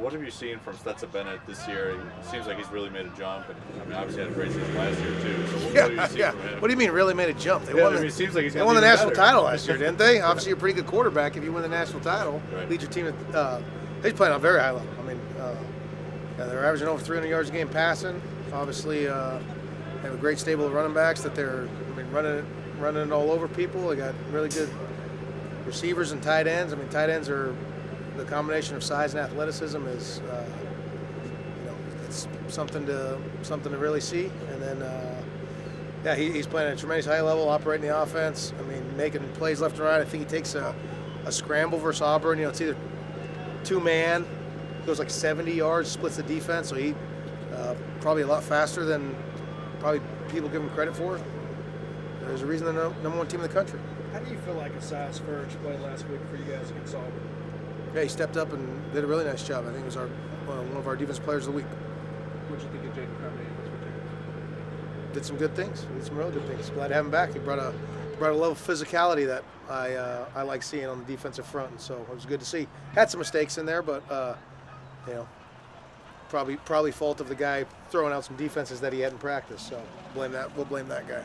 what have you seen from Stetson Bennett this year? It seems like he's really made a jump, and I mean, obviously had a great season last year too. So what have you seen from him? What do you mean really made a jump? They it seems like they won the national title last year, didn't they? Obviously, you're a pretty good quarterback if you win the national title. Right. Lead your team at. He's playing on a very high level. I mean, they're averaging over 300 yards a game passing. Obviously, they have a great stable of running backs that they're running it all over people. They got really good receivers and tight ends. I mean, tight ends are the combination of size and athleticism is, it's something to really see. And then, he's playing at a tremendous high level, operating the offense. I mean, making plays left and right. I think he takes a scramble versus Auburn. It's either two-man, goes like 70 yards, splits the defense. So he probably a lot faster than probably people give him credit for. There's a reason they're the number one team in the country. How do you feel like Esaias Furch played last week for you guys against Auburn? Yeah, he stepped up and did a really nice job. I think he was one of our defensive players of the week. What did you think of Jaden Carney this weekend? Did some good things. Did some really good things. Glad to have him back. He brought a level of physicality that I like seeing on the defensive front, and so it was good to see. Had some mistakes in there, but probably fault of the guy throwing out some defenses that he hadn't practiced. So we'll blame that guy.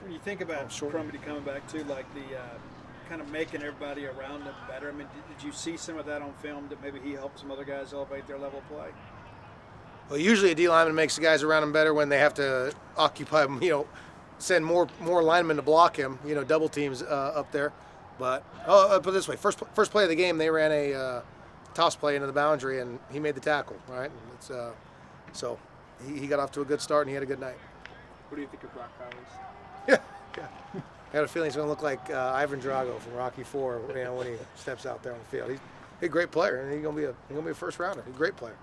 When you think about Crumedy coming back too, like the kind of making everybody around him better. I mean, did you see some of that on film that maybe he helped some other guys elevate their level of play? Well, usually a D lineman makes the guys around him better when they have to occupy him, send more linemen to block him, double teams up there. But I'll put it this way: first play of the game, they ran a toss play into the boundary, and he made the tackle. Right, so he got off to a good start, and he had a good night. What do you think of Brock Powers? Yeah. I got a feeling he's going to look like Ivan Drago from Rocky IV, when he steps out there on the field. He's a great player, and he's going to be a first rounder. He's a great player.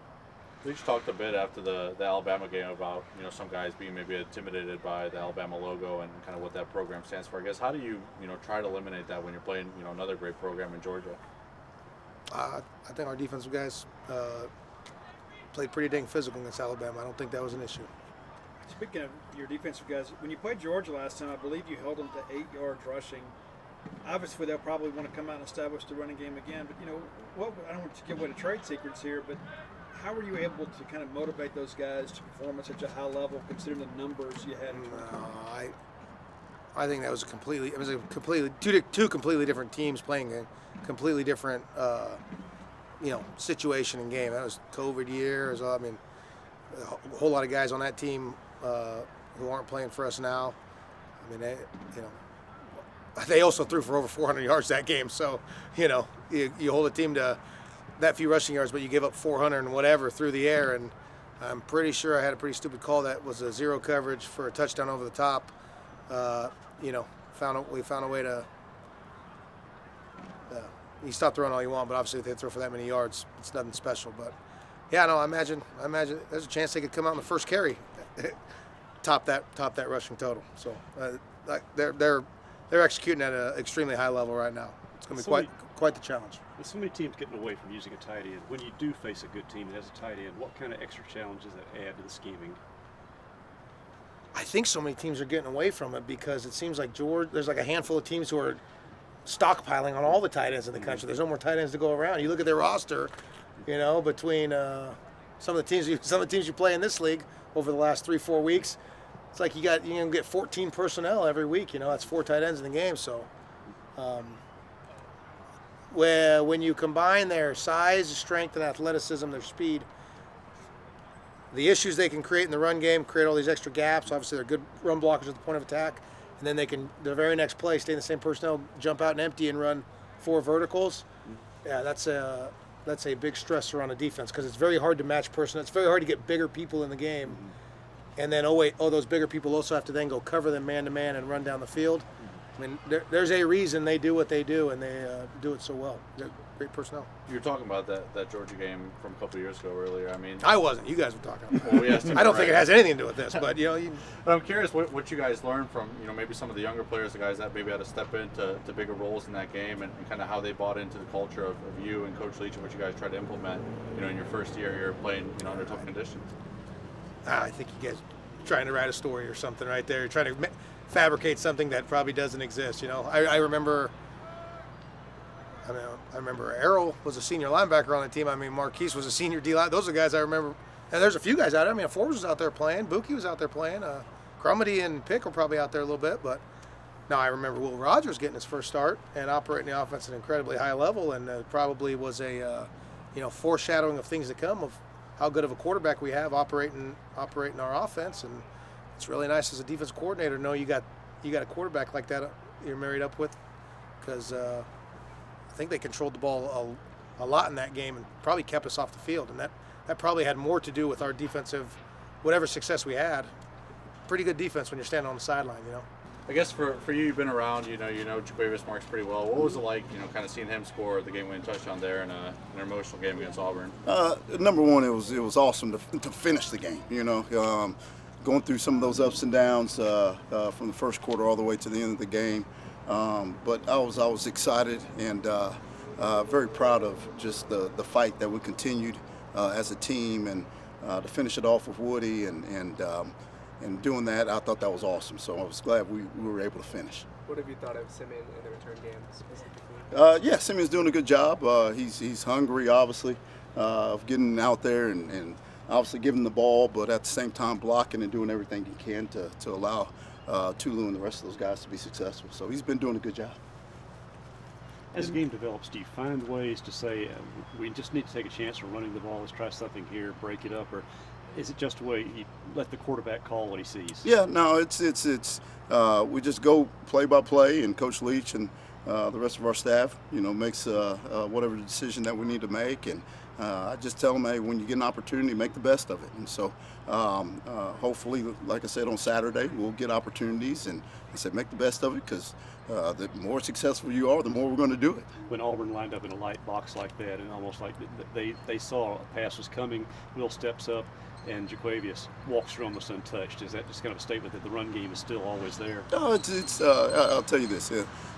We just talked a bit after the Alabama game about some guys being maybe intimidated by the Alabama logo and kind of what that program stands for. I guess how do you try to eliminate that when you're playing another great program in Georgia? I think our defensive guys played pretty dang physical against Alabama. I don't think that was an issue. Speaking of your defensive guys, when you played Georgia last time, I believe you held them to 8 yards rushing. Obviously, they'll probably want to come out and establish the running game again. But I don't want to give away the trade secrets here, but how were you able to kind of motivate those guys to perform at such a high level, considering the numbers you had? I think that was two completely different teams playing a completely different situation and game. That was COVID year. A whole lot of guys on that team who aren't playing for us now. I mean, they also threw for over 400 yards that game. So, you hold a team to that few rushing yards, but you give up 400 and whatever through the air. And I'm pretty sure I had a pretty stupid call that was a zero coverage for a touchdown over the top. We found a way to. You stop throwing all you want, but obviously if they throw for that many yards, it's nothing special. But yeah, no, I imagine there's a chance they could come out in the first carry, top that rushing total. So they're executing at an extremely high level right now. It's going to be quite the challenge. With so many teams getting away from using a tight end, when you do face a good team that has a tight end, what kind of extra challenges that add to the scheming? I think so many teams are getting away from it because it seems like there's like a handful of teams who are stockpiling on all the tight ends in the country. There's no more tight ends to go around. You look at their roster, between some of the teams you play in this league over the last 3-4 weeks, it's like you get 14 personnel every week. That's 4 tight ends in the game. So, when you combine their size, strength, and athleticism, their speed, the issues they can create in the run game, create all these extra gaps. Obviously, they're good run blockers at the point of attack. And then they can, the very next play, stay in the same personnel, jump out and empty and run 4 verticals. Yeah, that's a big stressor on a defense because it's very hard to match personnel. It's very hard to get bigger people in the game. And then, those bigger people also have to then go cover them man-to-man and run down the field. I mean, there's a reason they do what they do, and they do it so well. They're great personnel. You were talking about that Georgia game from a couple of years ago earlier. I mean, I wasn't. You guys were talking about it. I don't think it has anything to do with this, but But I'm curious what you guys learned from maybe some of the younger players, the guys that maybe had to step into bigger roles in that game, and kind of how they bought into the culture of you and Coach Leach and what you guys tried to implement. In your first year here playing under tough conditions. I think you guys are trying to write a story or something right there. You're trying to fabricate something that probably doesn't exist. I remember I mean, I remember Errol was a senior linebacker on the team. I mean, Marquise was a senior D-line. Those are the guys I remember. And there's a few guys out there. I mean, Forbes was out there playing. Buki was out there playing. Crumity and Pick were probably out there a little bit. But no, I remember Will Rogers getting his first start and operating the offense at an incredibly high level, and probably was a foreshadowing of things to come of how good of a quarterback we have operating our offense. And it's really nice as a defense coordinator to know you got a quarterback like that you're married up with, because I think they controlled the ball a lot in that game and probably kept us off the field, and that probably had more to do with our defensive, whatever success we had. Pretty good defense when you're standing on the sideline, I guess for you, you've been around, you know Jaquavius Marks pretty well. What was it like, kind of seeing him score the game-winning touchdown there in an emotional game against Auburn? Number one, it was awesome to finish the game. Going through some of those ups and downs from the first quarter all the way to the end of the game. But I was excited and very proud of just the fight that we continued as a team, and to finish it off with Woody and doing that, I thought that was awesome. So I was glad we were able to finish. What have you thought of Simeon in the return game specifically? Yeah, Simeon's doing a good job. He's hungry, obviously, of getting out there and obviously giving the ball, but at the same time blocking and doing everything he can to allow Tulu and the rest of those guys to be successful. So he's been doing a good job. As the game develops, do you find ways to say, we just need to take a chance for running the ball, let's try something here, break it up, or is it just a way you let the quarterback call what he sees? Yeah, no, it's we just go play by play, and Coach Leach and the rest of our staff, makes whatever decision that we need to make, and I just tell them, hey, when you get an opportunity, make the best of it. And so hopefully, like I said, on Saturday, we'll get opportunities, and I said make the best of it, because the more successful you are, the more we're going to do it. When Auburn lined up in a light box like that, and almost like they saw a pass was coming, Will steps up, and Jaquavius walks through almost untouched. Is that just kind of a statement that the run game is still always there? No, I'll tell you this.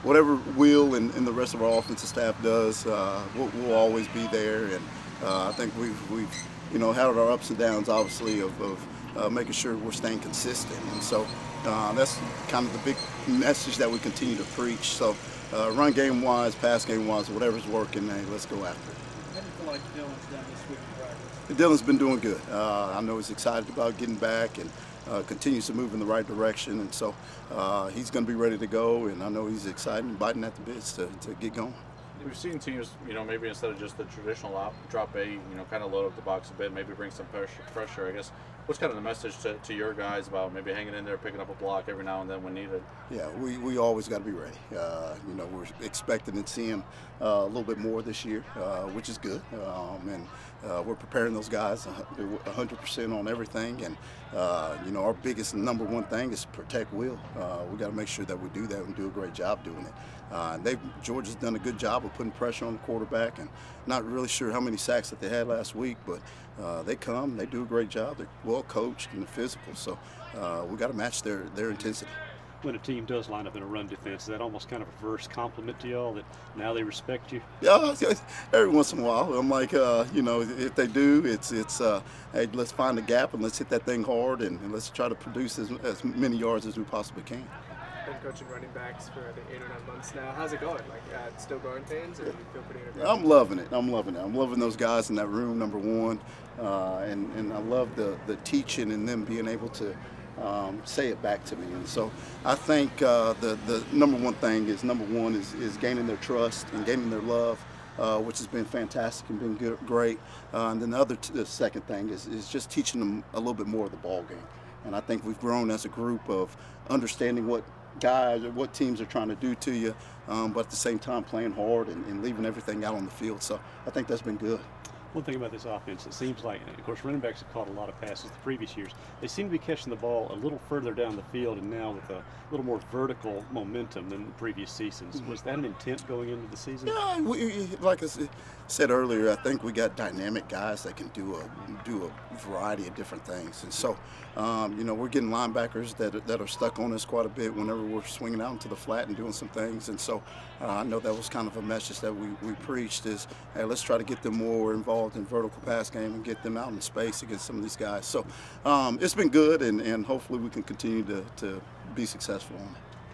Whatever Will and the rest of our offensive staff does, we'll always be there. And I think we've had our ups and downs, obviously, of making sure we're staying consistent. And so that's kind of the big message that we continue to preach. So run game-wise, pass game-wise, whatever's working, hey, let's go after it. How do you feel like Dylan's done this week in practice? Dylan's been doing good. I know he's excited about getting back and continues to move in the right direction. And so he's going to be ready to go. And I know he's excited and biting at the bits to get going. We've seen teams, maybe instead of just the traditional drop eight, kind of load up the box a bit, maybe bring some pressure. I guess, what's kind of the message to your guys about maybe hanging in there, picking up a block every now and then when needed? Yeah, we always got to be ready. We're expecting to see him a little bit more this year, which is good. And we're preparing those guys 100% on everything. And, our biggest number one thing is protect Will. We got to make sure that we do that and do a great job doing it. Georgia's done a good job of putting pressure on the quarterback, and not really sure how many sacks that they had last week, but they do a great job. They're well coached and they're physical, so we got to match their intensity. When a team does line up in a run defense, is that almost kind of a reverse compliment to y'all that now they respect you? Yeah, every once in a while. I'm like, if they do, it's hey, let's find a gap and let's hit that thing hard, and let's try to produce as many yards as we possibly can. Been coaching running backs for I think 8 or 9 months now. How's it going? Like, still growing pains, or do you feel pretty integrated? I'm loving it. I'm loving those guys in that room, number one, and I love the teaching and them being able to say it back to me. And so I think the number one thing is gaining their trust and gaining their love, which has been fantastic and been great. And then the second thing is just teaching them a little bit more of the ball game. And I think we've grown as a group of understanding what guys or what teams are trying to do to you, but at the same time playing hard and leaving everything out on the field. So I think that's been good. One thing about this offense, it seems like, of course, running backs have caught a lot of passes the previous years. They seem to be catching the ball a little further down the field, and now with a little more vertical momentum than the previous seasons. Was that an intent going into the season? Yeah, like I said earlier, I think we got dynamic guys that can do a variety of different things. And so, we're getting linebackers that are stuck on us quite a bit whenever we're swinging out into the flat and doing some things. And so I know that was kind of a message that we preached is, hey, let's try to get them more involved in vertical pass game and get them out in space against some of these guys. So it's been good, and hopefully we can continue to be successful on it.